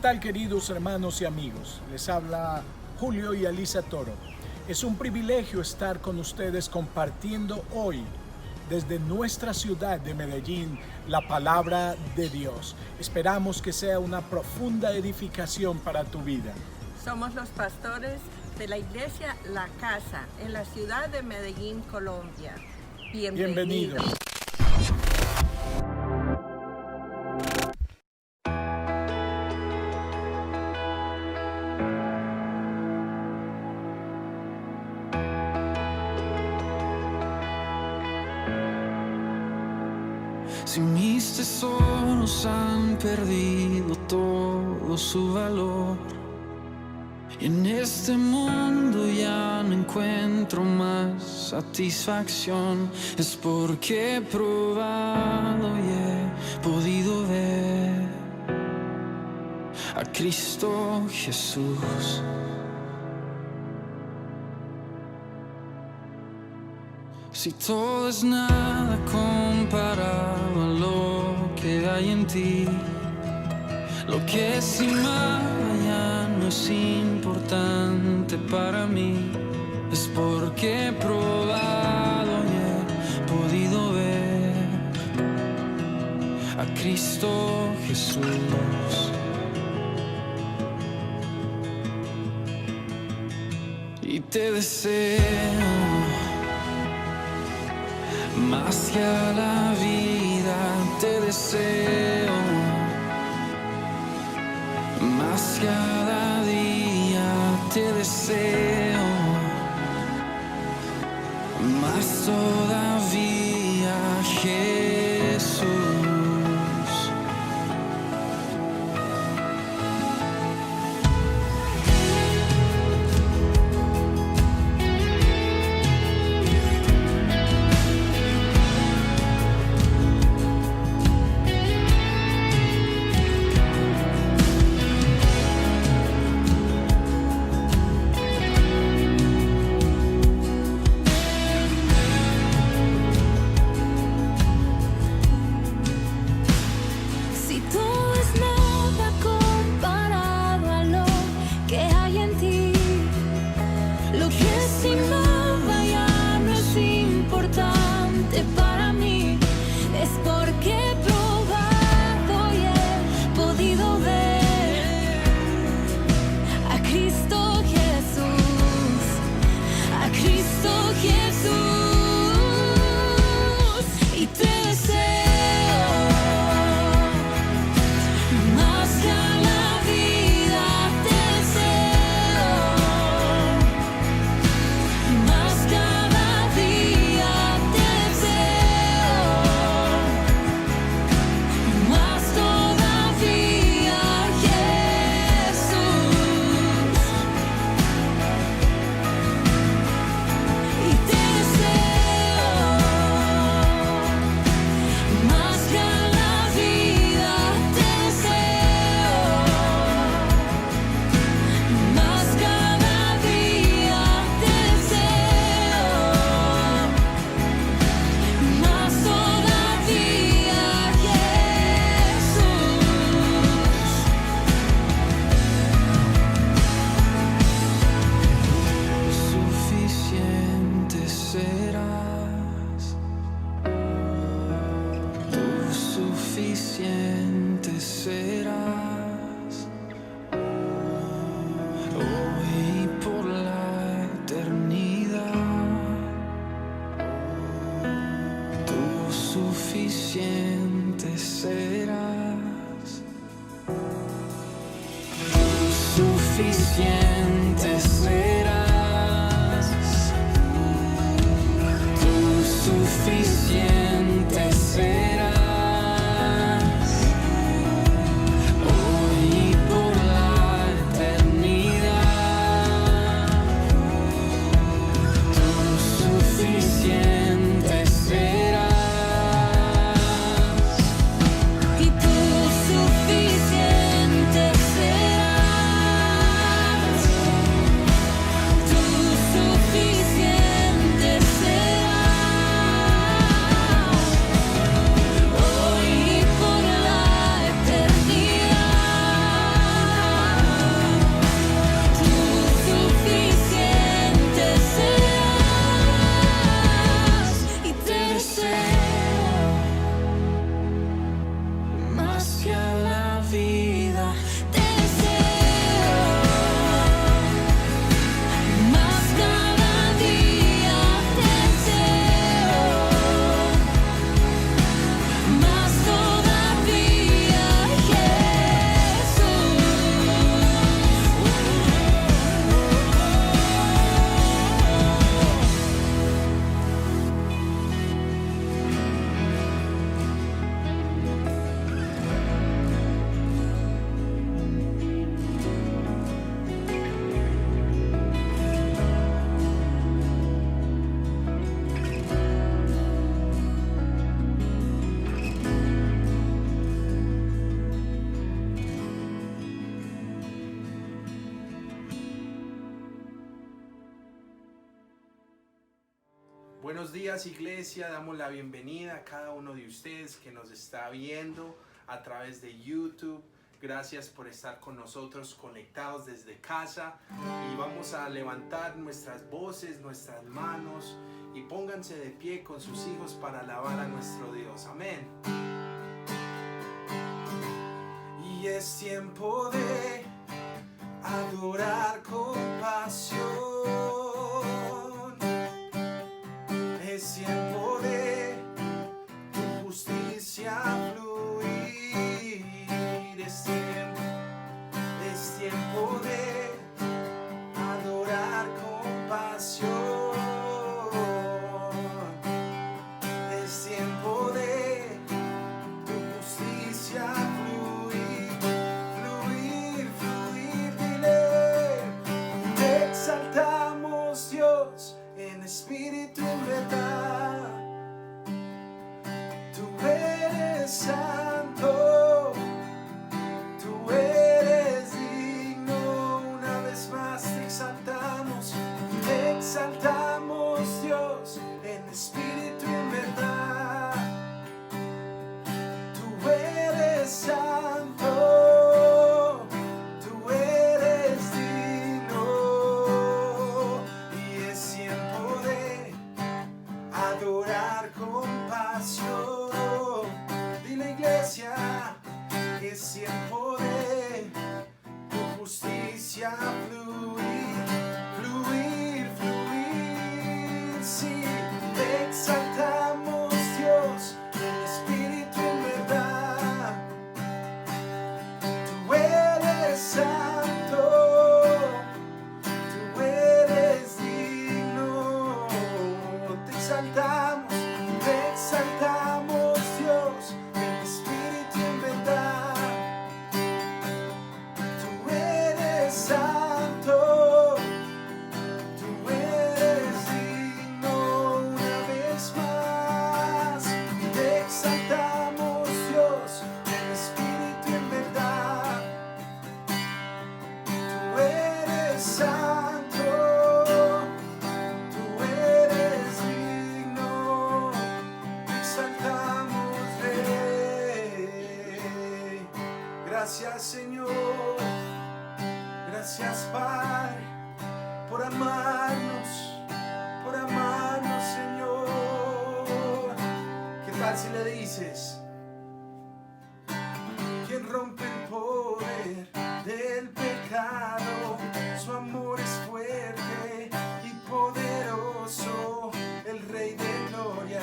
tal, queridos hermanos y amigos? Les habla Julio y Alisa Toro. Es un privilegio estar con ustedes compartiendo hoy desde nuestra ciudad de Medellín la palabra de Dios. Esperamos que sea una profunda edificación para tu vida. Somos los pastores de la iglesia La Casa en la ciudad de Medellín, Colombia. Bienvenidos. Si mis tesoros han perdido todo su valor y en este mundo ya no encuentro más satisfacción, es porque he probado y he podido ver a Cristo Jesús. Si todo es nada comparado a lo que hay en ti, lo que es y ya no es importante para mí, es porque he probado y he podido ver a Cristo Jesús. Y te deseo más que a la vida, te deseo más cada día, te deseo más todavía, Jesús. Buenos días, iglesia. Damos la bienvenida a cada uno de ustedes que nos está viendo a través de YouTube. Gracias por estar con nosotros conectados desde casa, y vamos a levantar nuestras voces, nuestras manos, y pónganse de pie con sus hijos para alabar a nuestro Dios. Amén. Y es tiempo de adorar con pasión. Es tiempo de tu justicia fluir. Es tiempo de adorar con pasión. Es tiempo de tu justicia fluir, fluir, fluir. Dile, te exaltamos, Dios, en espíritu y en verdad. Tú eres santo, tú eres digno. Una vez más te exaltamos, Dios, en espíritu y en verdad. Tú eres santo, tú eres digno, y es tiempo de adorar con pasión. Dile, iglesia, es tiempo de tu justicia fluir, fluir, fluir. Sí, te exaltamos, Dios, en espíritu y en verdad. Tú eres santo, tú eres digno. Te exaltamos, Dios, en espíritu y en verdad. Tú eres santo, tú eres digno. Una vez más, te exaltamos, Dios, en espíritu y en verdad. Tú eres santo, tú eres digno. Te exaltamos, Rey. Gracias, Señor. Gracias, Padre, por amarnos, Señor. ¿Qué tal si le dices? Quien rompe el poder del pecado, su amor es fuerte y poderoso. El Rey de gloria,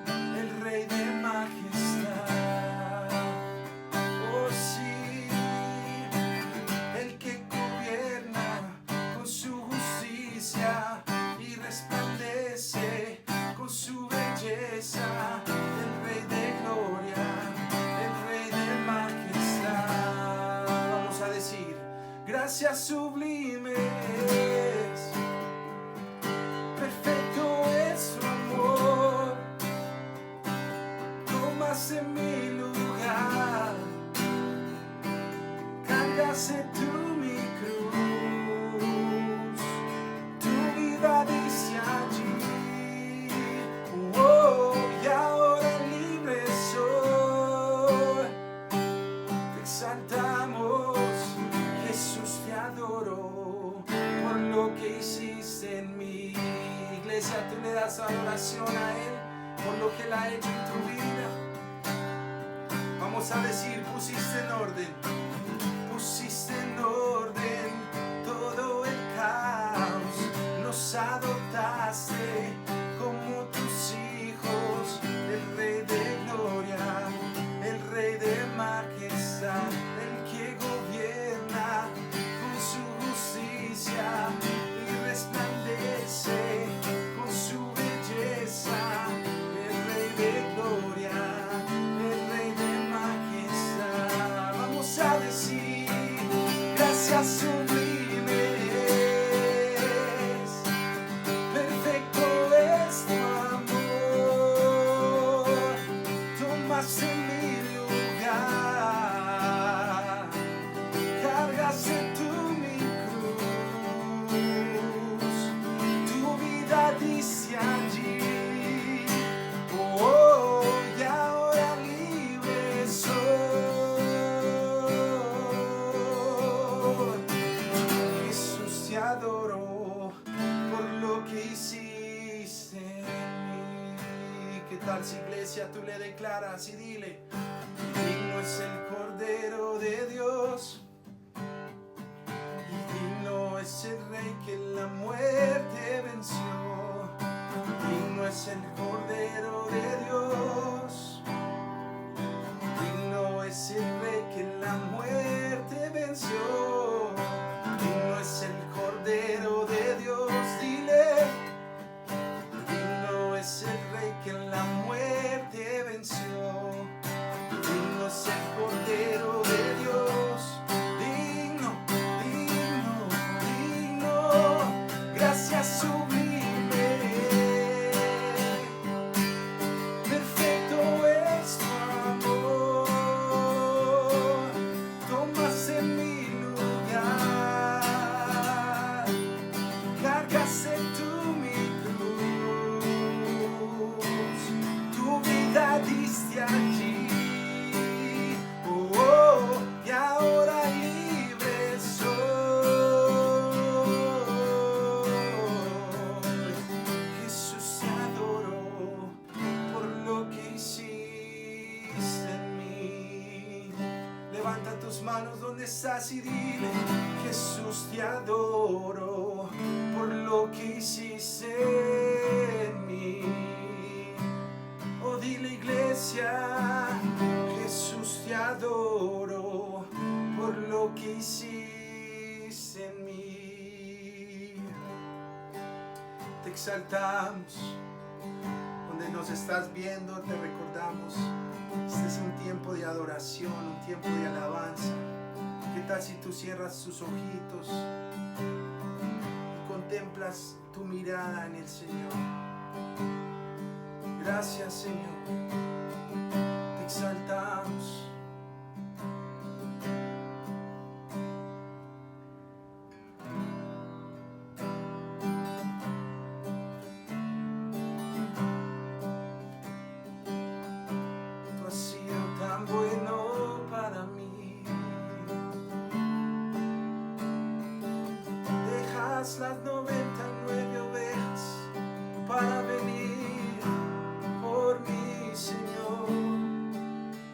el Rey de majestad. Oh sí, el que gobierna con su justicia y resplandece con su belleza. El Rey de gloria, el Rey de majestad. Vamos a decir, gracias sublimes, perfecto es tu amor. Tomaste mi lugar, cargaste tú mi cruz, tu vida dice allí. Oh, y ahora libre soy. Te exaltamos, Jesús, te adoro por lo que hiciste en mí. Iglesia, tú le das adoración a Él por lo que Él ha hecho en tu vida. Vamos a decir, pusiste en orden todo el caos. Nos adoptaste como tus hijos. El Rey de gloria, el Rey de majestad, el que gobierna con su justicia y resplandece con su belleza. El Rey de gloria, el Rey de majestad. Vamos a decir, gracias alabanza, iglesia, tú le declaras y dile: digno es el Cordero de Dios, y digno es el Rey que la muerte venció. Digno es el Cordero de Dios, digno es el Rey que la muerte venció. Digno es el Cordero de Dios, dile: digno es el Rey que la muerte venció. Digno es el Cordero de Dios, digno, digno, digno. Gracias sublime, perfecto es tu amor. Tomaste mi lugar, cargaste tú mi cruz, tu vida diste allí. Y ahora libre soy. Jesús, te adoro por lo que hiciste en mí. Levanta tus manos donde estás y dile: Jesús, te adoro por lo que hiciste en mí. Oh, dile, iglesia: Jesús, te adoro por lo que hiciste en mí. Te exaltamos. Donde nos estás viendo, te recordamos: este es un tiempo de adoración, un tiempo de alabanza. ¿Qué tal si tú cierras tus ojitos y contemplas tu mirada en el Señor? Gracias, Señor. Te exaltamos. Tú has sido tan bueno para mí. Dejas las 99 ovejas para venir por mí, Señor.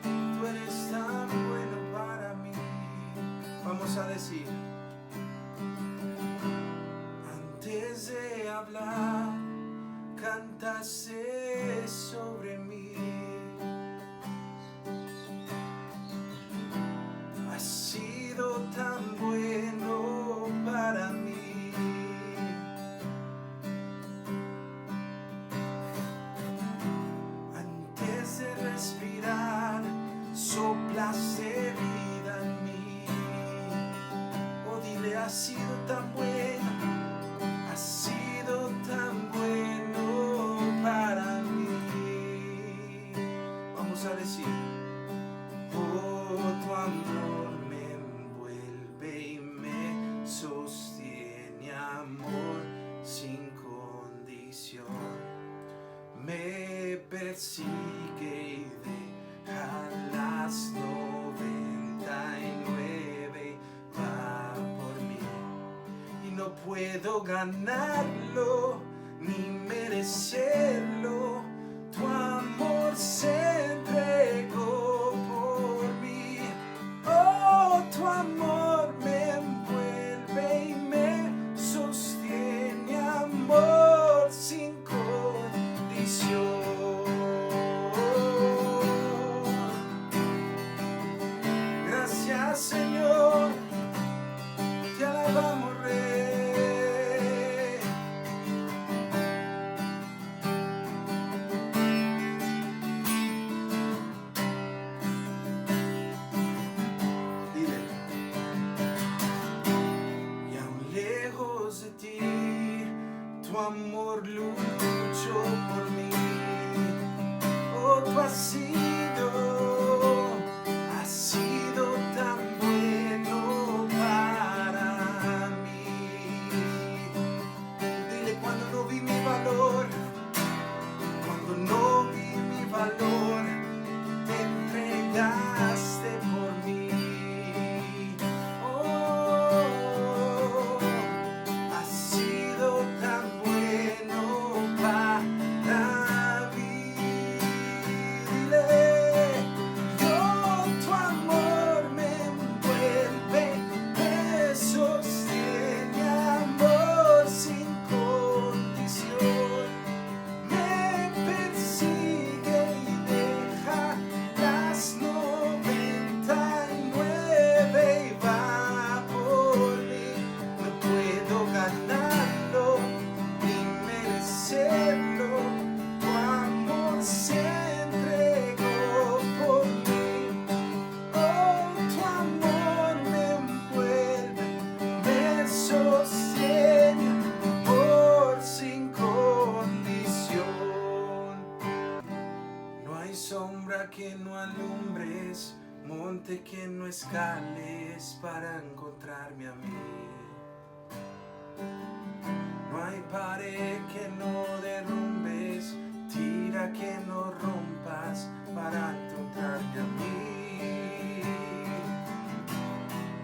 Tú eres tan bueno para mí. Vamos a decir: antes de hablar, cantaste sobre mí. Has sido tan bueno para mí. Antes de respirar, soplaste vida en mí. Oh, dile: has sido tan bueno, has sido tan bueno para mí. Vamos a decir: oh, tu amor me envuelve y me sostiene, amor sin condición. Me persigue y deja las 99, va por mí. Y no puedo ganarlo ni merecerlo. Tu amor se entregó por mí. Oh, tu amor me envuelve y me sostiene, amor sin condición. Gracias, Señor, te alabamos, Rey. Dile: y aún lejos de ti, tu amor luchó por mí. Oh, tú has sido tan bueno para mí. Dile: cuando no vi mi valor, cuando no vi mi valor, te entregaste por mí. Oh, has sido tan bueno para mí. sombra que no alumbres, monte que no escales para encontrarme a mí. No hay pared que no derrumbes, tira que no rompas para encontrarme a mí.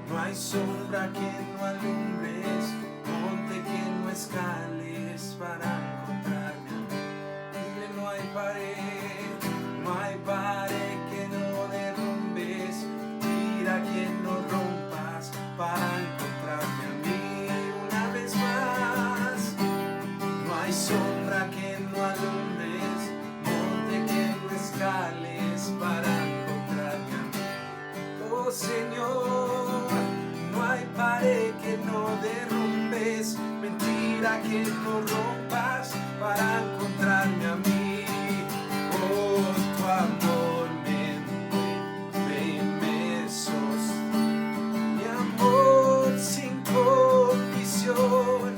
No hay sombra que no alumbres, monte que no escales para encontrarme a mí. Dile, no hay pared que no derrumbes, tira que no rompas para encontrarme a mí. Una vez más, no hay sombra que no alumbres, monte que no escales para encontrarme a mí. Oh Señor, no hay pared que no derrumbes, mentira que no rompas para encontrarme a mí. Oh, tu amor me envuelve y me sostiene, mi amor sin condición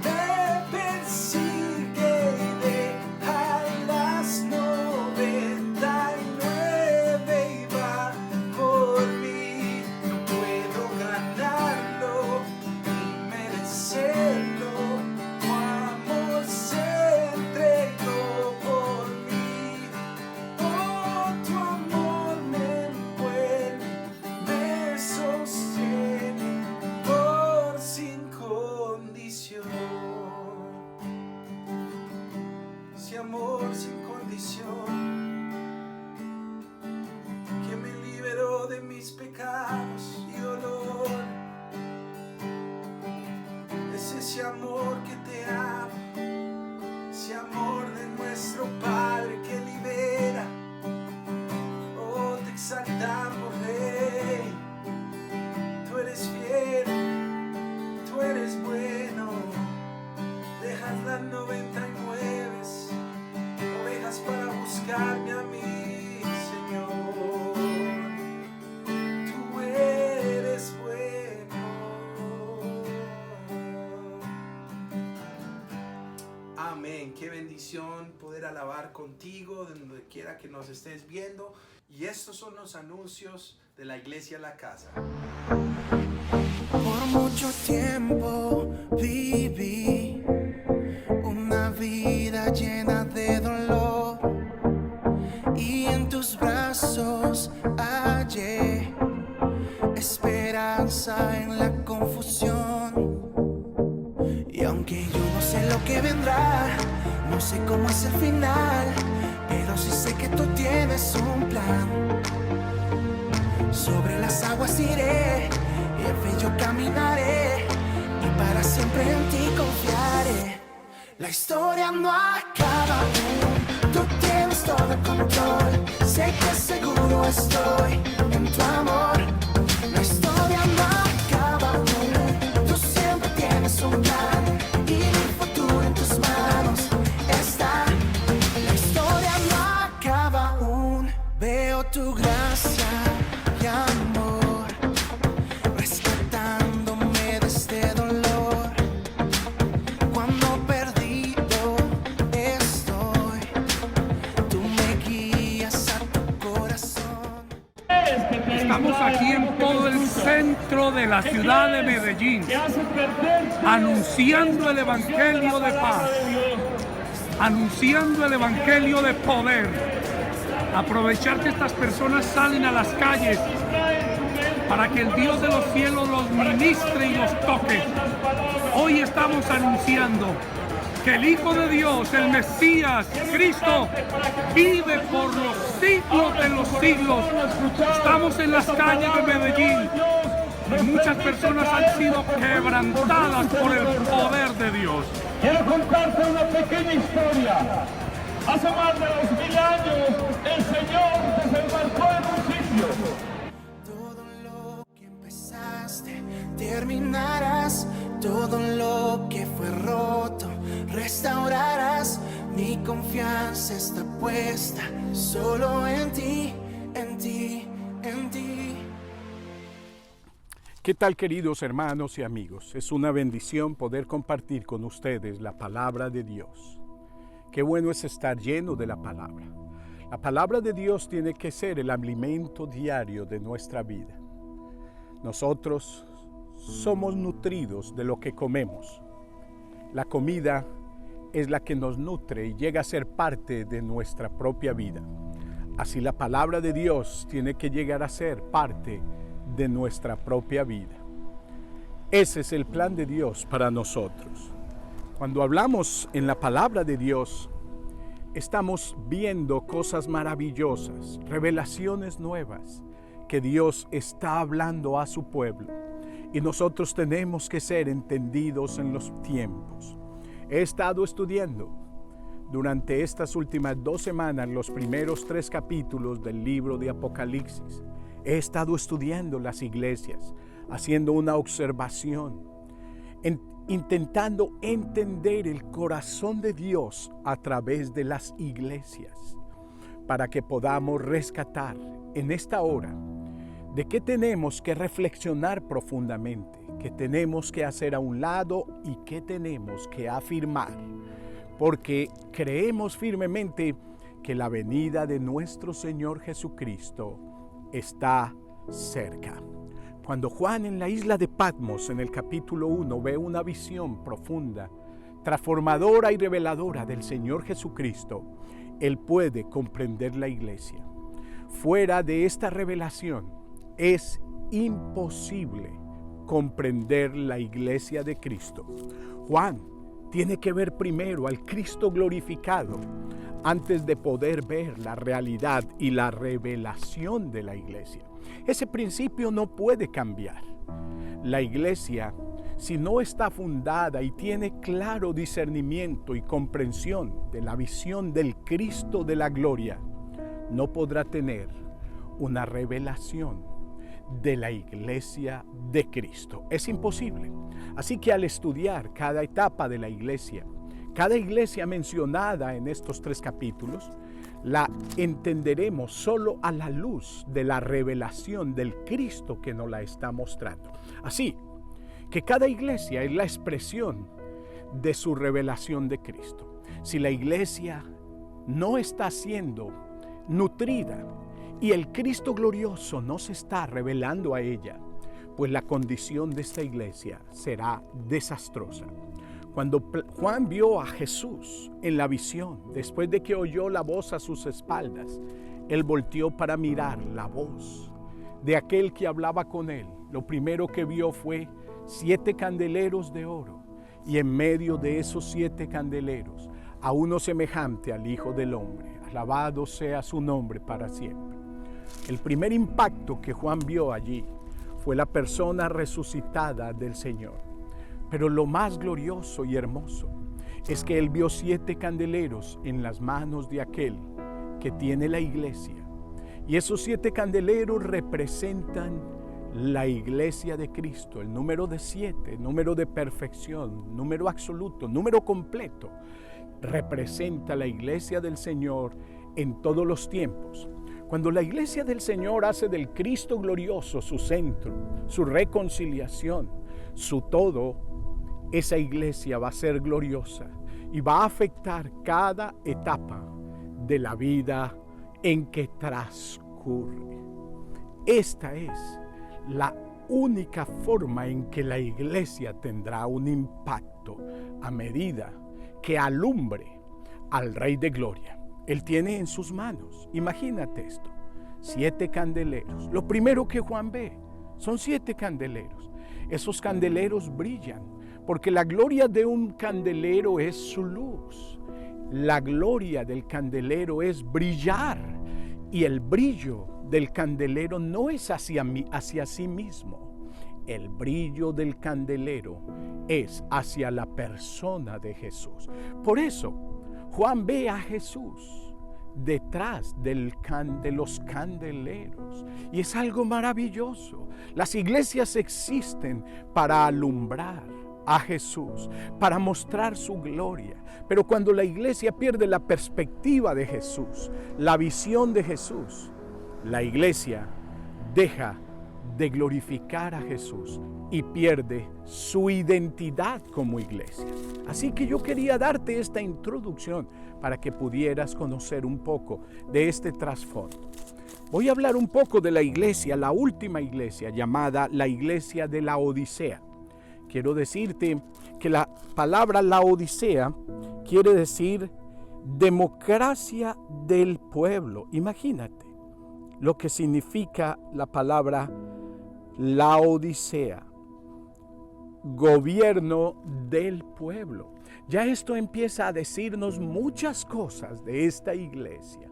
me persigue y deja las 99 y va por mí. No puedo ganarlo ni merecerlo, tu amor se entregó por mí. Oh, tu amor me envuelve, me sostiene por sin condición. Ese amor sin condición que me liberó de mis pecados y dolor. Es ese amor que te ama, ese amor de nuestro Padre que libera. Oh, te exaltamos, Rey. Tú eres fiel, tú eres bueno. Dejas las 99 ovejas para buscarme a mí, Señor. Tú eres bueno. Amén. Qué bendición poder alabar contigo de donde quiera que nos estés viendo. Y estos son los anuncios de la Iglesia La Casa. Por mucho tiempo viví una vida llena de dolor y en tus brazos hallé esperanza en la confusión. Y aunque yo no sé lo que vendrá, no sé cómo es el final, pero sí sé que tú tienes un plan. Sobre las aguas iré, y en fe yo caminaré, y para siempre en ti confiaré. La historia no acaba aún, tú tienes todo el control, sé que seguro estoy en tu amor. La historia no acaba aún, tú siempre tienes un plan, y mi futuro en tus manos está. La historia no acaba aún, veo tu gracia y amor, rescatándome de este dolor. Cuando perdido estoy, tú me guías a tu corazón. Estamos aquí en todo el centro de la ciudad de Medellín, anunciando el evangelio de paz, anunciando el evangelio de poder. Aprovechar que estas personas salen a las calles para que el Dios de los cielos los ministre y los toque. Hoy estamos anunciando que el Hijo de Dios, el Mesías, Cristo, vive por los siglos de los siglos. Estamos en las calles de Medellín y muchas personas han sido quebrantadas por el poder de Dios. Quiero contarte una pequeña historia. Hace más de 2000 años el Señor desembarcó en un sitio. Todo lo que empezaste, terminarás. Todo lo que fue roto, restaurarás. Mi confianza está puesta solo en ti, en ti, en ti. ¿Qué tal, queridos hermanos y amigos? Es una bendición poder compartir con ustedes la palabra de Dios. Qué bueno es estar lleno de la palabra. La palabra de Dios tiene que ser el alimento diario de nuestra vida. Nosotros somos nutridos de lo que comemos. La comida es la que nos nutre y llega a ser parte de nuestra propia vida. Así la palabra de Dios tiene que llegar a ser parte de nuestra propia vida. Ese es el plan de Dios para nosotros. Cuando hablamos en la palabra de Dios, estamos viendo cosas maravillosas, revelaciones nuevas que Dios está hablando a su pueblo. Y nosotros tenemos que ser entendidos en los tiempos. He estado estudiando durante estas últimas 2 semanas los primeros 3 capítulos del libro de Apocalipsis. He estado estudiando las iglesias, haciendo una observación, intentando entender el corazón de Dios a través de las iglesias, para que podamos rescatar en esta hora de qué tenemos que reflexionar profundamente, qué tenemos que hacer a un lado y qué tenemos que afirmar, porque creemos firmemente que la venida de nuestro Señor Jesucristo está cerca. Cuando Juan en la isla de Patmos, en el capítulo 1, ve una visión profunda, transformadora y reveladora del Señor Jesucristo, él puede comprender la iglesia. Fuera de esta revelación, es imposible comprender la iglesia de Cristo. Juan tiene que ver primero al Cristo glorificado antes de poder ver la realidad y la revelación de la iglesia. Ese principio no puede cambiar. La iglesia, si no está fundada y tiene claro discernimiento y comprensión de la visión del Cristo de la gloria, no podrá tener una revelación de la iglesia de Cristo. Es imposible. Así que al estudiar cada etapa de la iglesia, cada iglesia mencionada en estos 3 capítulos, la entenderemos solo a la luz de la revelación del Cristo que nos la está mostrando. Así que cada iglesia es la expresión de su revelación de Cristo. Si la iglesia no está siendo nutrida y el Cristo glorioso no se está revelando a ella, pues la condición de esta iglesia será desastrosa. Cuando Juan vio a Jesús en la visión, después de que oyó la voz a sus espaldas, él volteó para mirar la voz de aquel que hablaba con él. Lo primero que vio fue 7 candeleros de oro, y en medio de esos 7 candeleros, a uno semejante al Hijo del Hombre. Alabado sea su nombre para siempre. El primer impacto que Juan vio allí fue la persona resucitada del Señor. Pero lo más glorioso y hermoso es que él vio 7 candeleros en las manos de aquel que tiene la iglesia. Y esos 7 candeleros representan la iglesia de Cristo, el número de 7, número de perfección, número absoluto, número completo. Representa la iglesia del Señor en todos los tiempos. Cuando la iglesia del Señor hace del Cristo glorioso su centro, su reconciliación, su todo, esa iglesia va a ser gloriosa y va a afectar cada etapa de la vida en que transcurre. Esta es la única forma en que la iglesia tendrá un impacto a medida que alumbre al Rey de Gloria. Él tiene en sus manos, imagínate esto, 7 candeleros. Lo primero que Juan ve son 7 candeleros. Esos candeleros brillan, porque la gloria de un candelero es su luz. La gloria del candelero es brillar, y el brillo del candelero no es hacia sí mismo. El brillo del candelero es hacia la persona de Jesús. Por eso, Juan ve a Jesús detrás de los candeleros, y es algo maravilloso. Las iglesias existen para alumbrar a Jesús, para mostrar su gloria. Pero cuando la iglesia pierde la perspectiva de Jesús, la visión de Jesús, la iglesia deja de glorificar a Jesús y pierde su identidad como iglesia. Así que yo quería darte esta introducción para que pudieras conocer un poco de este trasfondo. Voy a hablar un poco de la iglesia, la última iglesia llamada la iglesia de Laodicea. Quiero decirte que la palabra Laodicea quiere decir democracia del pueblo. Imagínate lo que significa la palabra Laodicea, gobierno del pueblo. Ya esto empieza a decirnos muchas cosas de esta iglesia.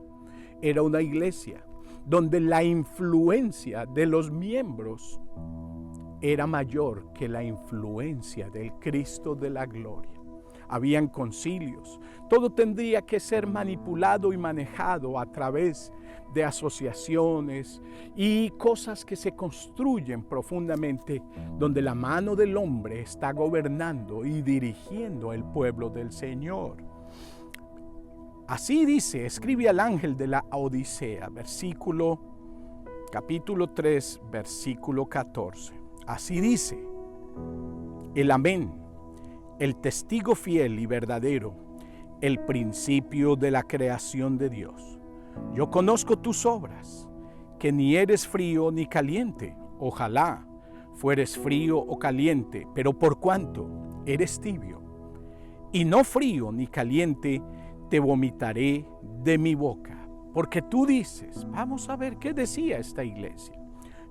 Era una iglesia donde la influencia de los miembros era mayor que la influencia del Cristo de la gloria. Habían concilios, todo tendría que ser manipulado y manejado a través de asociaciones y cosas que se construyen profundamente, donde la mano del hombre está gobernando y dirigiendo el pueblo del Señor. Así dice, escribe al ángel de la Odisea, capítulo 3, versículo 14. Así dice, el Amén, el testigo fiel y verdadero, el principio de la creación de Dios. Yo conozco tus obras, que ni eres frío ni caliente. Ojalá fueres frío o caliente, pero por cuanto eres tibio y no frío ni caliente, te vomitaré de mi boca. Porque tú dices, vamos a ver qué decía esta iglesia.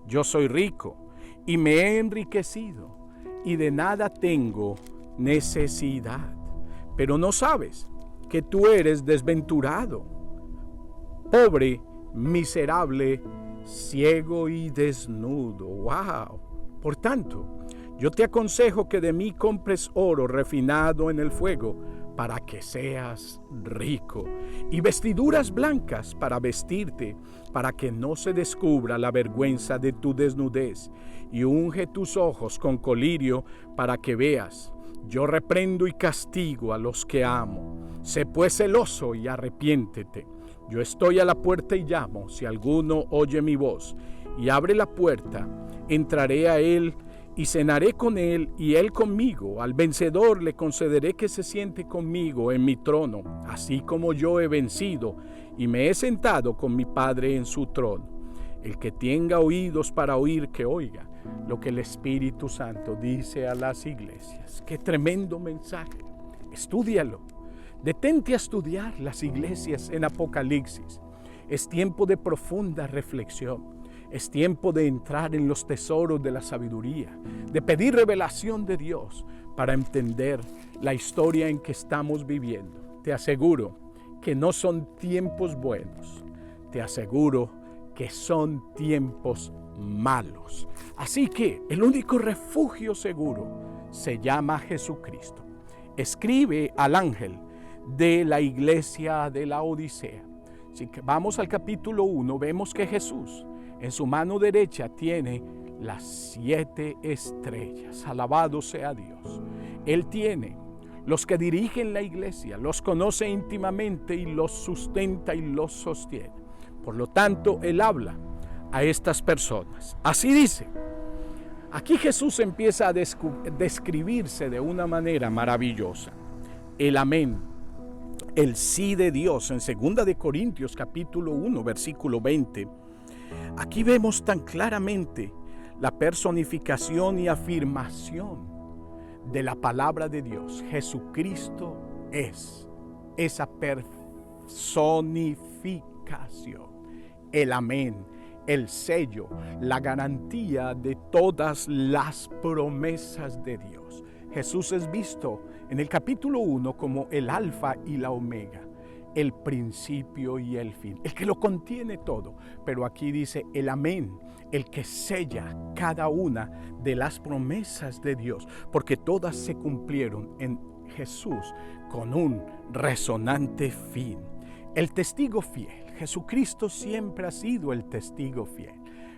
Yo soy rico y me he enriquecido y de nada tengo necesidad. Pero no sabes que tú eres desventurado, pobre, miserable, ciego y desnudo. ¡Wow! Por tanto, yo te aconsejo que de mí compres oro refinado en el fuego para que seas rico, y vestiduras blancas para vestirte, para que no se descubra la vergüenza de tu desnudez, y unge tus ojos con colirio para que veas. Yo reprendo y castigo a los que amo. Sé pues celoso y arrepiéntete. Yo estoy a la puerta y llamo. Si alguno oye mi voz y abre la puerta, entraré a él y cenaré con él y él conmigo. Al vencedor le concederé que se siente conmigo en mi trono, así como yo he vencido y me he sentado con mi Padre en su trono. El que tenga oídos para oír, que oiga lo que el Espíritu Santo dice a las iglesias. ¡Qué tremendo mensaje! Estúdialo. Detente a estudiar las iglesias en Apocalipsis. Es tiempo de profunda reflexión. Es tiempo de entrar en los tesoros de la sabiduría, de pedir revelación de Dios para entender la historia en que estamos viviendo. Te aseguro que no son tiempos buenos. Te aseguro que son tiempos malos. Así que el único refugio seguro se llama Jesucristo. Escribe al ángel de la iglesia de la Odisea. Así que vamos al capítulo 1, vemos que Jesús en su mano derecha tiene las 7 estrellas. Alabado sea Dios. Él tiene los que dirigen la iglesia, los conoce íntimamente y los sustenta y los sostiene. Por lo tanto, Él habla a estas personas. Así dice. Aquí Jesús empieza a describirse de una manera maravillosa. El amén, el sí de Dios en 2 de Corintios capítulo 1, versículo 20. Aquí vemos tan claramente la personificación y afirmación de la palabra de Dios. Jesucristo es esa personificación. El amén, el sello, la garantía de todas las promesas de Dios. Jesús es visto en el capítulo 1 como el alfa y la omega, el principio y el fin, el que lo contiene todo. Pero aquí dice el amén, el que sella cada una de las promesas de Dios, porque todas se cumplieron en Jesús con un resonante fin. El testigo fiel. Jesucristo siempre ha sido el testigo fiel.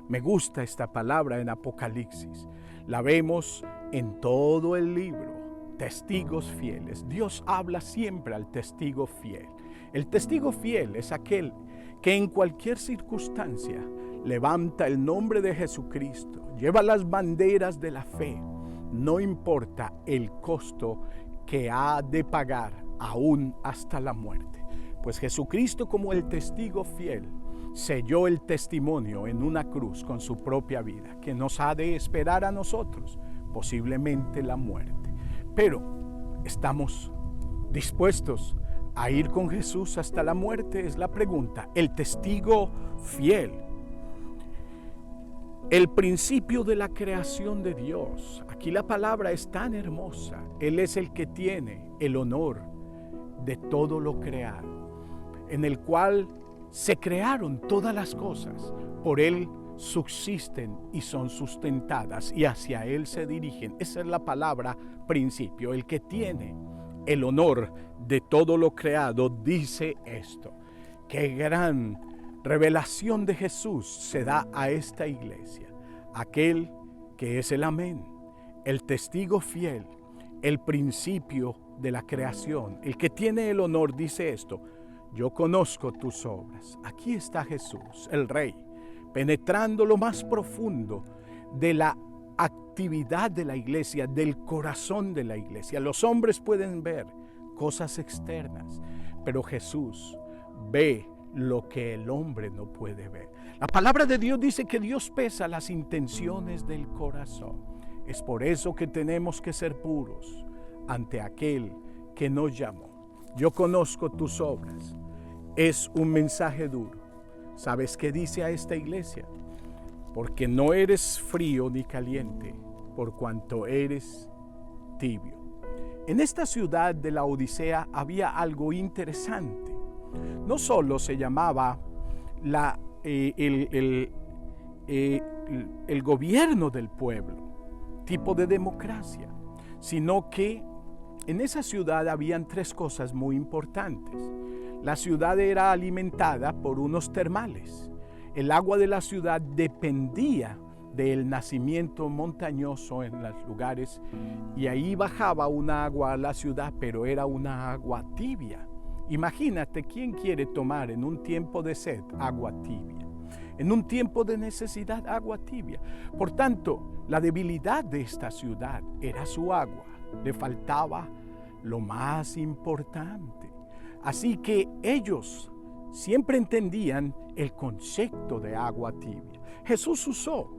Me gusta esta palabra en Apocalipsis. La vemos en todo el libro. Testigos fieles. Dios habla siempre al testigo fiel. El testigo fiel es aquel que en cualquier circunstancia levanta el nombre de Jesucristo, lleva las banderas de la fe, no importa el costo que ha de pagar, aún hasta la muerte. Pues Jesucristo, como el testigo fiel, selló el testimonio en una cruz con su propia vida, que nos ha de esperar a nosotros, posiblemente la muerte. Pero ¿estamos dispuestos a ir con Jesús hasta la muerte? Es la pregunta. El testigo fiel, el principio de la creación de Dios. Aquí la palabra es tan hermosa. Él es el que tiene el honor de todo lo creado, en el cual se crearon todas las cosas. Por Él subsisten y son sustentadas, y hacia Él se dirigen. Esa es la palabra principio. El que tiene el honor de todo lo creado dice esto. Qué gran revelación de Jesús se da a esta iglesia. Aquel que es el amén, el testigo fiel, el principio de la creación, el que tiene el honor, dice esto: yo conozco tus obras. Aquí está Jesús, el Rey, penetrando lo más profundo de la actividad de la iglesia, del corazón de la iglesia. Los hombres pueden ver cosas externas, pero Jesús ve lo que el hombre no puede ver. La palabra de Dios dice que Dios pesa las intenciones del corazón. Es por eso que tenemos que ser puros ante aquel que nos llamó. Yo conozco tus obras. Es un mensaje duro. ¿Sabes qué dice a esta iglesia? Porque no eres frío ni caliente, por cuanto eres tibio. En esta ciudad de la Odisea había algo interesante. No solo se llamaba el gobierno del pueblo, tipo de democracia, sino que en esa ciudad habían tres cosas muy importantes. La ciudad era alimentada por unos termales. El agua de la ciudad dependía del nacimiento montañoso en los lugares, y ahí bajaba una agua a la ciudad, pero era una agua tibia. Imagínate, ¿quién quiere tomar en un tiempo de sed agua tibia? En un tiempo de necesidad, agua tibia. Por tanto, la debilidad de esta ciudad era su agua. Le faltaba lo más importante. Así que ellos siempre entendían el concepto de agua tibia. Jesús usó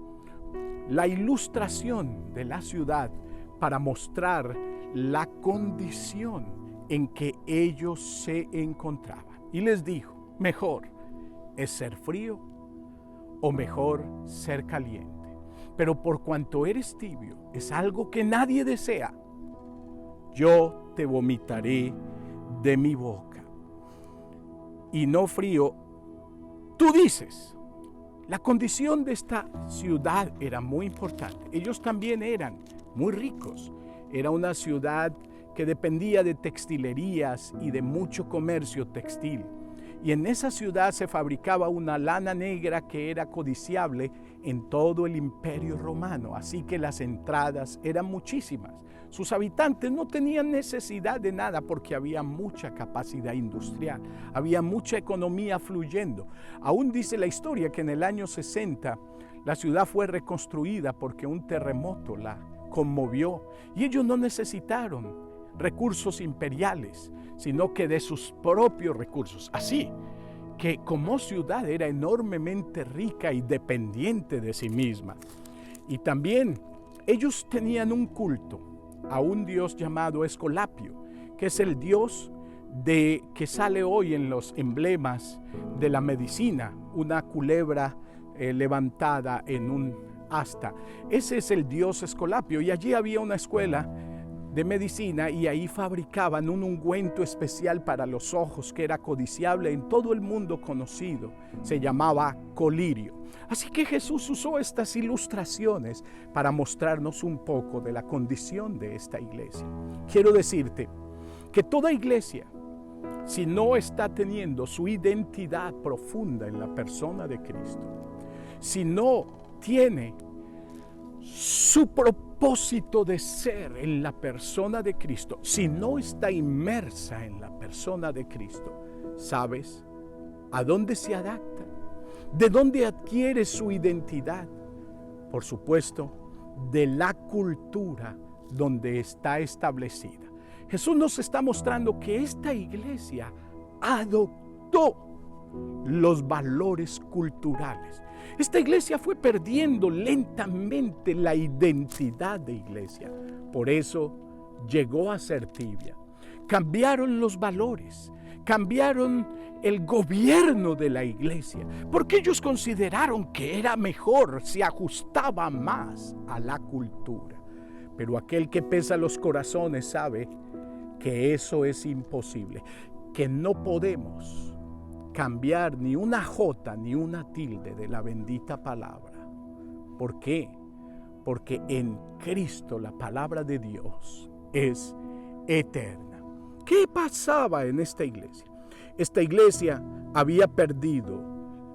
la ilustración de la ciudad para mostrar la condición en que ellos se encontraban. Y les dijo: mejor es ser frío o mejor ser caliente. Pero por cuanto eres tibio, es algo que nadie desea, yo te vomitaré de mi boca. Y no frío, tú dices. La condición de esta ciudad era muy importante. Ellos también eran muy ricos. Era una ciudad que dependía de textilerías y de mucho comercio textil. Y en esa ciudad se fabricaba una lana negra que era codiciable en todo el Imperio Romano. Así que las entradas eran muchísimas. Sus habitantes no tenían necesidad de nada porque había mucha capacidad industrial, había mucha economía fluyendo. Aún dice la historia que en el año 60 la ciudad fue reconstruida porque un terremoto la conmovió, y ellos no necesitaron recursos imperiales, sino que de sus propios recursos. Así que como ciudad era enormemente rica y dependiente de sí misma. Y también ellos tenían un culto a un dios llamado Esculapio, que es el dios que sale hoy en los emblemas de la medicina, una culebra levantada en un asta. Ese es el dios Esculapio, y allí había una escuela de medicina, y ahí fabricaban un ungüento especial para los ojos que era codiciable en todo el mundo conocido. Se llamaba colirio. Así que Jesús usó estas ilustraciones para mostrarnos un poco de la condición de esta iglesia. Quiero decirte que toda iglesia, si no está teniendo su identidad profunda en la persona de Cristo, si no tiene su propósito de ser en la persona de Cristo, si no está inmersa en la persona de Cristo, ¿sabes a dónde se adapta? ¿De dónde adquiere su identidad? Por supuesto, de la cultura donde está establecida. Jesús nos está mostrando que esta iglesia adoptó los valores culturales. Esta iglesia fue perdiendo lentamente la identidad de iglesia. Por eso llegó a ser tibia. Cambiaron los valores, cambiaron el gobierno de la iglesia, porque ellos consideraron que era mejor, se ajustaba más a la cultura. Pero aquel que pesa los corazones sabe que eso es imposible, que no podemos cambiar ni una jota ni una tilde de la bendita palabra. ¿Por qué? Porque en Cristo la palabra de Dios es eterna. ¿Qué pasaba en esta iglesia? Esta iglesia había perdido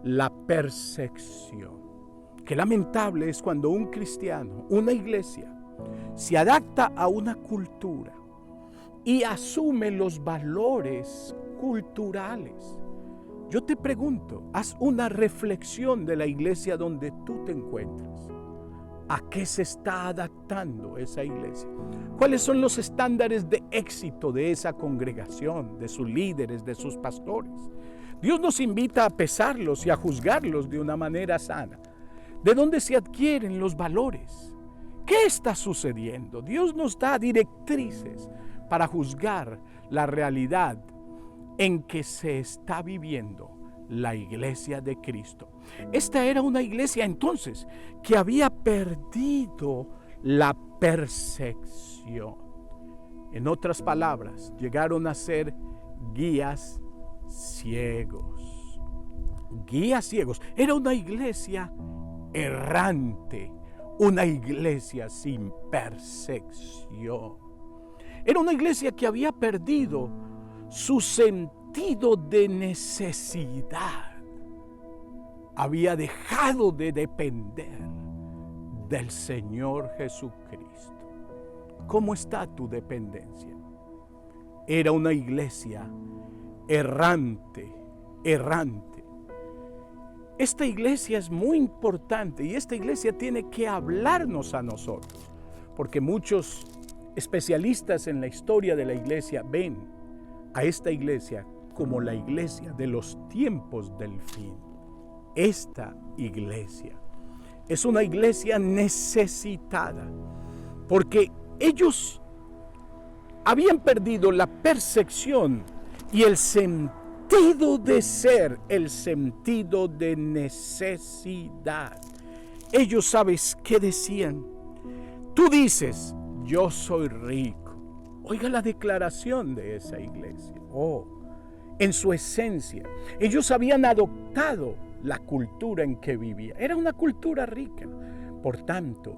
la percepción. Qué lamentable es cuando un cristiano, una iglesia, se adapta a una cultura y asume los valores culturales. Yo te pregunto, haz una reflexión de la iglesia donde tú te encuentras. ¿A qué se está adaptando esa iglesia? ¿Cuáles son los estándares de éxito de esa congregación, de sus líderes, de sus pastores? Dios nos invita a pesarlos y a juzgarlos de una manera sana. ¿De dónde se adquieren los valores? ¿Qué está sucediendo? Dios nos da directrices para juzgar la realidad en que se está viviendo la iglesia de Cristo. Esta era una iglesia entonces que había perdido la percepción. En otras palabras, llegaron a ser guías ciegos. Guías ciegos. Era una iglesia errante, una iglesia sin percepción. Era una iglesia que había perdido su sentido de necesidad. Había dejado de depender del Señor Jesucristo. ¿Cómo está tu dependencia? Era una iglesia errante. Esta iglesia es muy importante y esta iglesia tiene que hablarnos a nosotros, porque muchos especialistas en la historia de la iglesia ven a esta iglesia como la iglesia de los tiempos del fin. Esta iglesia es una iglesia necesitada, porque ellos habían perdido la percepción y el sentido de ser, el sentido de necesidad. Ellos, ¿sabes qué decían? Tú dices, yo soy rico. Oiga la declaración de esa iglesia. En su esencia, ellos habían adoptado la cultura en que vivía. Era una cultura rica. Por tanto,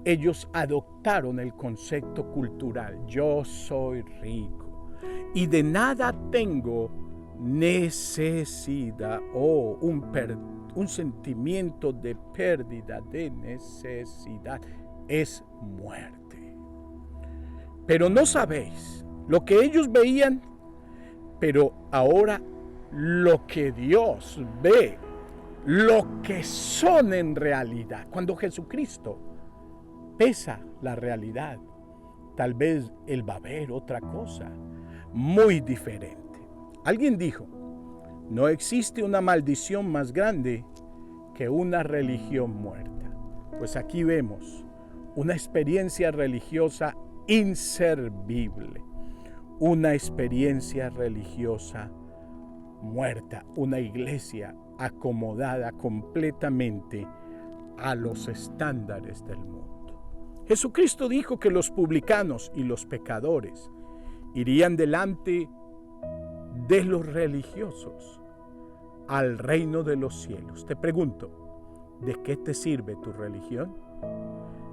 ellos adoptaron el concepto cultural. Yo soy rico y de nada tengo necesidad. Un sentimiento de pérdida, de necesidad, es muerte. Pero no sabéis lo que ellos veían, pero ahora lo que Dios ve, lo que son en realidad. Cuando Jesucristo pesa la realidad, tal vez Él va a ver otra cosa muy diferente. Alguien dijo, no existe una maldición más grande que una religión muerta. Pues aquí vemos una experiencia religiosa inservible, una experiencia religiosa muerta, una iglesia acomodada completamente a los estándares del mundo. Jesucristo dijo que los publicanos y los pecadores irían delante de los religiosos al reino de los cielos. Te pregunto, ¿de qué te sirve tu religión?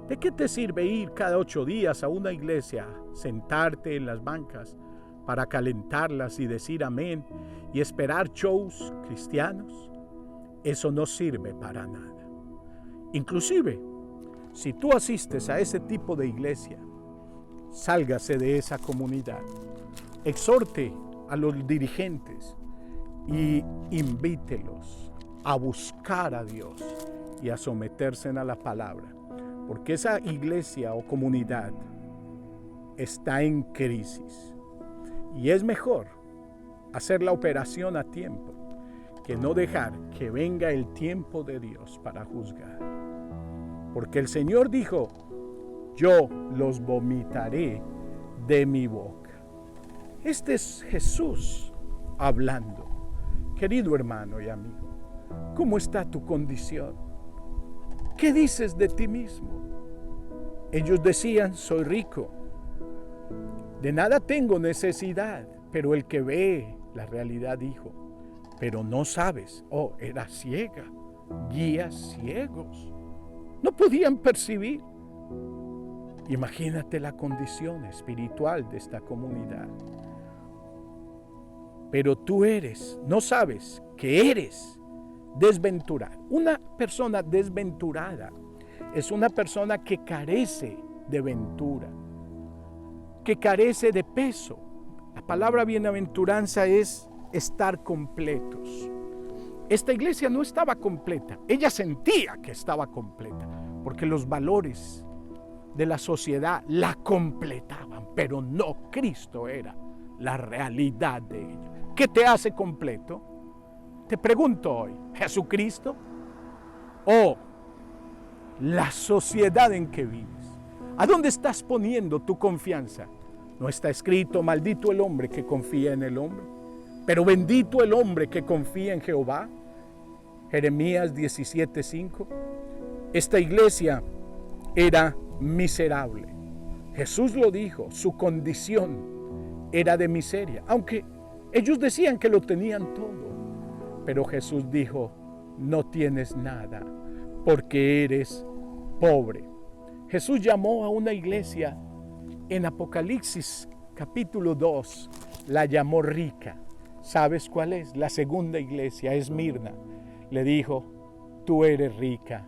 ¿De qué te sirve ir cada 8 días a una iglesia, sentarte en las bancas para calentarlas y decir amén y esperar shows cristianos? Eso no sirve para nada. Inclusive, si tú asistes a ese tipo de iglesia, sálgase de esa comunidad, exhorte a los dirigentes y invítelos a buscar a Dios y a someterse a la palabra. Porque esa iglesia o comunidad está en crisis. Y es mejor hacer la operación a tiempo que no dejar que venga el tiempo de Dios para juzgar. Porque el Señor dijo, yo los vomitaré de mi boca. Este es Jesús hablando. Querido hermano y amigo, ¿cómo está tu condición? ¿Qué dices de ti mismo? Ellos decían, soy rico, de nada tengo necesidad, pero el que ve la realidad dijo, pero no sabes, era ciega, guías ciegos, no podían percibir. Imagínate la condición espiritual de esta comunidad. Pero tú no sabes que eres desventurado. Una persona desventurada es una persona que carece de ventura, que carece de peso. La palabra bienaventuranza es estar completos. Esta iglesia no estaba completa. Ella sentía que estaba completa, porque los valores de la sociedad la completaban, pero no, Cristo era la realidad de ella. ¿Qué te hace completo? Te pregunto hoy, ¿Jesucristo o la sociedad en que vives? ¿A dónde estás poniendo tu confianza? ¿No está escrito, maldito el hombre que confía en el hombre, pero bendito el hombre que confía en Jehová? Jeremías 17:5. Esta iglesia era miserable. Jesús lo dijo, su condición era de miseria, aunque ellos decían que lo tenían todo. Pero Jesús dijo, no tienes nada porque eres pobre. Jesús llamó a una iglesia en Apocalipsis capítulo 2, la llamó rica. ¿Sabes cuál es? La segunda iglesia, Esmirna. Le dijo, tú eres rica,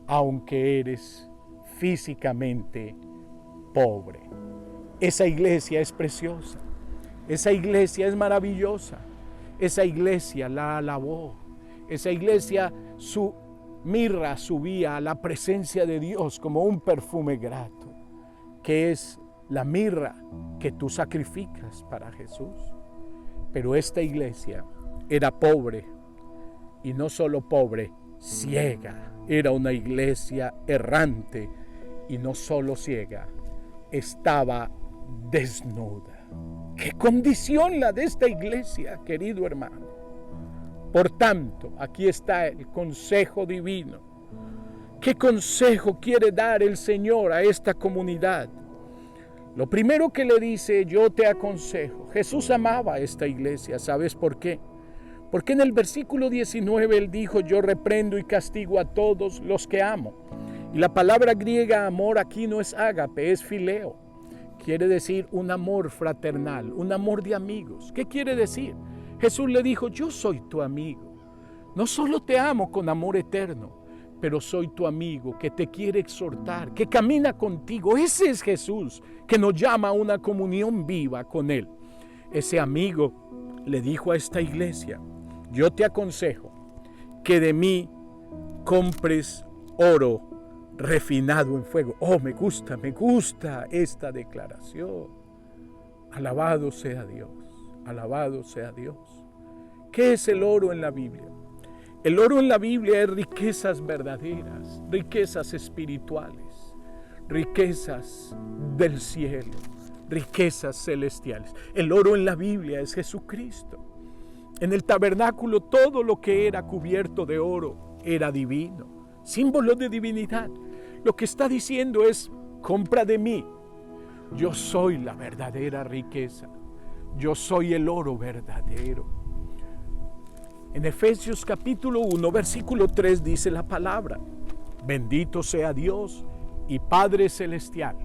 aunque eres físicamente pobre. Esa iglesia es preciosa. Esa iglesia es maravillosa. Esa iglesia la alabó. Esa iglesia, su mirra subía a la presencia de Dios como un perfume grato, que es la mirra que tú sacrificas para Jesús. Pero esta iglesia era pobre, y no solo pobre, ciega. Era una iglesia errante, y no solo ciega, estaba desnuda. ¡Qué condición la de esta iglesia, querido hermano! Por tanto, aquí está el consejo divino. ¿Qué consejo quiere dar el Señor a esta comunidad? Lo primero que le dice, yo te aconsejo. Jesús amaba a esta iglesia, ¿sabes por qué? Porque en el versículo 19 Él dijo, yo reprendo y castigo a todos los que amo. Y la palabra griega amor aquí no es ágape, es fileo. Quiere decir un amor fraternal, un amor de amigos. ¿Qué quiere decir? Jesús le dijo, yo soy tu amigo. No solo te amo con amor eterno, pero soy tu amigo que te quiere exhortar, que camina contigo. Ese es Jesús, que nos llama a una comunión viva con Él. Ese amigo le dijo a esta iglesia, yo te aconsejo que de mí compres oro refinado en fuego. Me gusta esta declaración. Alabado sea Dios, alabado sea Dios. ¿Qué es el oro en la Biblia? El oro en la Biblia es riquezas verdaderas, riquezas espirituales, riquezas del cielo, riquezas celestiales. El oro en la Biblia es Jesucristo. En el tabernáculo todo lo que era cubierto de oro era divino, símbolo de divinidad. Lo que está diciendo es, compra de mí. Yo soy la verdadera riqueza. Yo soy el oro verdadero. En Efesios capítulo 1, versículo 3 dice la palabra, bendito sea Dios y Padre Celestial,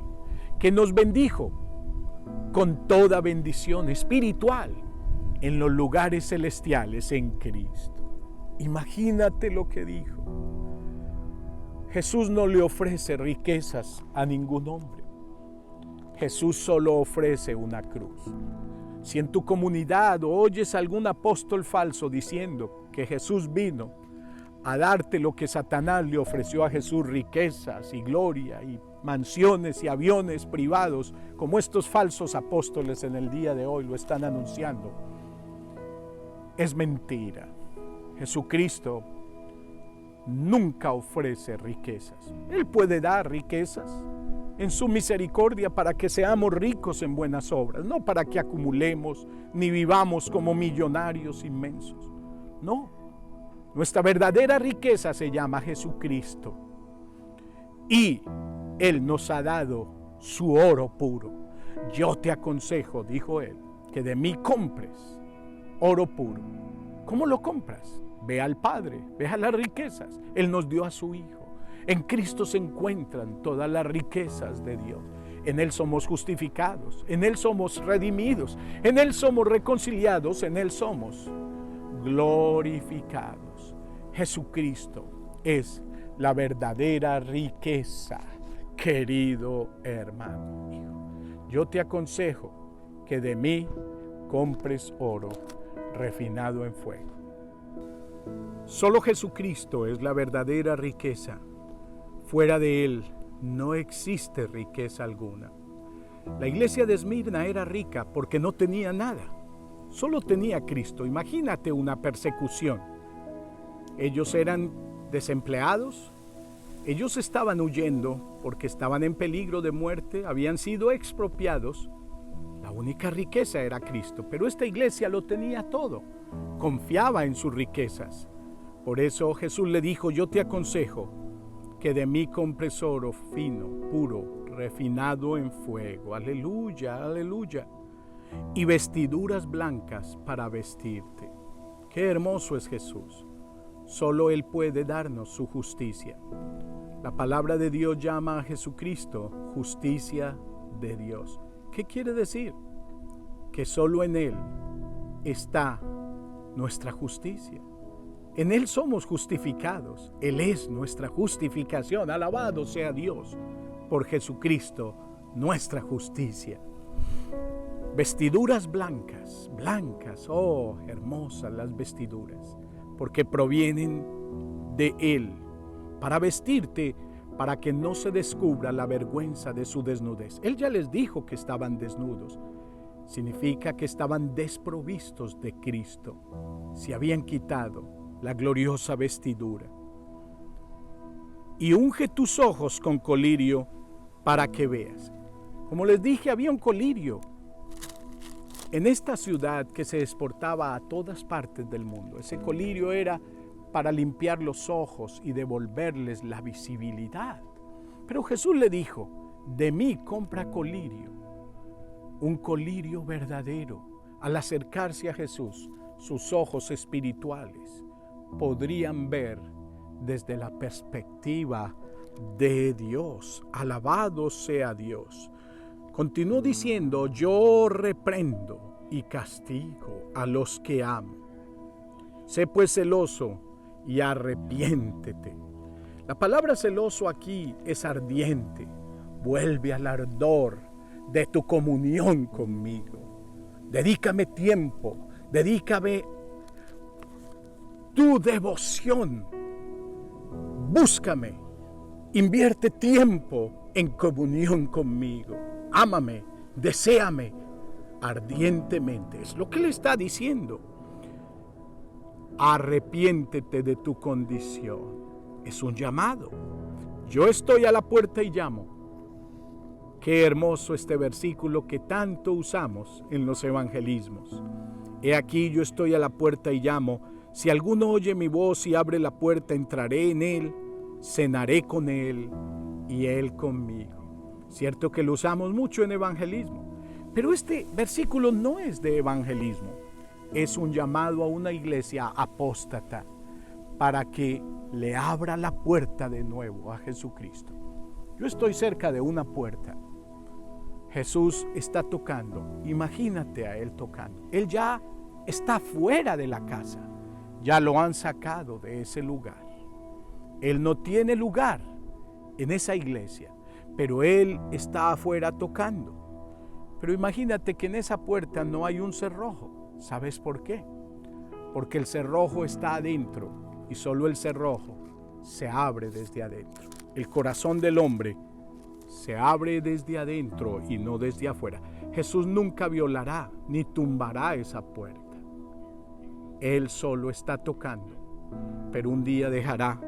que nos bendijo con toda bendición espiritual en los lugares celestiales en Cristo. Imagínate lo que dijo. Jesús no le ofrece riquezas a ningún hombre. Jesús solo ofrece una cruz. Si en tu comunidad oyes algún apóstol falso diciendo que Jesús vino a darte lo que Satanás le ofreció a Jesús, riquezas y gloria y mansiones y aviones privados, como estos falsos apóstoles en el día de hoy lo están anunciando, es mentira. Jesucristo nunca ofrece riquezas. Él puede dar riquezas en su misericordia para que seamos ricos en buenas obras, no para que acumulemos ni vivamos como millonarios inmensos. No, nuestra verdadera riqueza se llama Jesucristo y Él nos ha dado su oro puro. Yo te aconsejo, dijo Él, que de mí compres oro puro. ¿Cómo lo compras? Ve al Padre, ve a las riquezas. Él nos dio a su Hijo. En Cristo se encuentran todas las riquezas de Dios. En Él somos justificados, en Él somos redimidos, en Él somos reconciliados, en Él somos glorificados. Jesucristo es la verdadera riqueza, querido hermano mío. Yo te aconsejo que de mí compres oro refinado en fuego. Solo Jesucristo es la verdadera riqueza. Fuera de Él no existe riqueza alguna. La iglesia de Esmirna era rica porque no tenía nada. Solo tenía a Cristo. Imagínate una persecución. Ellos eran desempleados. Ellos estaban huyendo porque estaban en peligro de muerte. Habían sido expropiados. La única riqueza era Cristo. Pero esta iglesia lo tenía todo. Confiaba en sus riquezas. Por eso Jesús le dijo: yo te aconsejo que de mí compres oro fino, puro, refinado en fuego. Aleluya, aleluya. Y vestiduras blancas para vestirte. Qué hermoso es Jesús. Solo Él puede darnos su justicia. La palabra de Dios llama a Jesucristo justicia de Dios. ¿Qué quiere decir? Que solo en Él está nuestra justicia. En Él somos justificados. Él es nuestra justificación. Alabado sea Dios por Jesucristo, nuestra justicia. Vestiduras blancas, blancas, oh, hermosas las vestiduras, porque provienen de Él, para vestirte, para que no se descubra la vergüenza de su desnudez. Él ya les dijo que estaban desnudos. Significa que estaban desprovistos de Cristo. Se habían quitado la gloriosa vestidura. Y unge tus ojos con colirio para que veas. Como les dije, había un colirio en esta ciudad que se exportaba a todas partes del mundo. Ese colirio era para limpiar los ojos y devolverles la visibilidad. Pero Jesús le dijo: de mí compra colirio, un colirio verdadero. Al acercarse a Jesús, sus ojos espirituales podrían ver desde la perspectiva de Dios. Alabado sea Dios. Continuó diciendo: yo reprendo y castigo a los que amo. Sé pues celoso y arrepiéntete. La palabra celoso aquí es ardiente. Vuelve al ardor de tu comunión conmigo. Dedícame tiempo, dedícame tu devoción. Búscame, invierte tiempo en comunión conmigo. Ámame, deséame ardientemente. Es lo que le está diciendo. Arrepiéntete de tu condición. Es un llamado. Yo estoy a la puerta y llamo. Qué hermoso este versículo que tanto usamos en los evangelismos. He aquí, yo estoy a la puerta y llamo. Si alguno oye mi voz y abre la puerta, entraré en él, cenaré con él y él conmigo. Cierto que lo usamos mucho en evangelismo, pero este versículo no es de evangelismo. Es un llamado a una iglesia apóstata para que le abra la puerta de nuevo a Jesucristo. Yo estoy cerca de una puerta. Jesús está tocando. Imagínate a Él tocando. Él ya está fuera de la casa. Ya lo han sacado de ese lugar. Él no tiene lugar en esa iglesia, pero Él está afuera tocando. Pero imagínate que en esa puerta no hay un cerrojo. ¿Sabes por qué? Porque el cerrojo está adentro y solo el cerrojo se abre desde adentro. El corazón del hombre se abre desde adentro y no desde afuera. Jesús nunca violará ni tumbará esa puerta. Él solo está tocando, pero un día dejará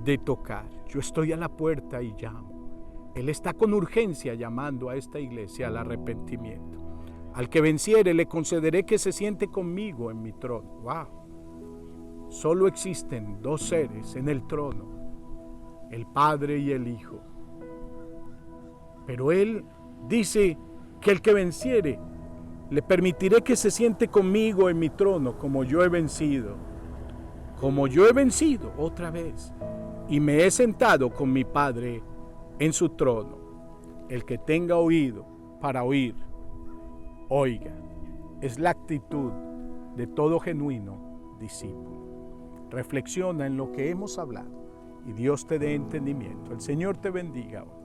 de tocar. Yo estoy a la puerta y llamo. Él está con urgencia llamando a esta iglesia al arrepentimiento. Al que venciere le concederé que se siente conmigo en mi trono. ¡Wow! Solo existen dos seres en el trono, el Padre y el Hijo. Pero Él dice que el que venciere, le permitiré que se siente conmigo en mi trono, como yo he vencido. Como yo he vencido otra vez, y me he sentado con mi Padre en su trono. El que tenga oído para oír, oiga. Es la actitud de todo genuino discípulo. Reflexiona en lo que hemos hablado y Dios te dé entendimiento. El Señor te bendiga hoy.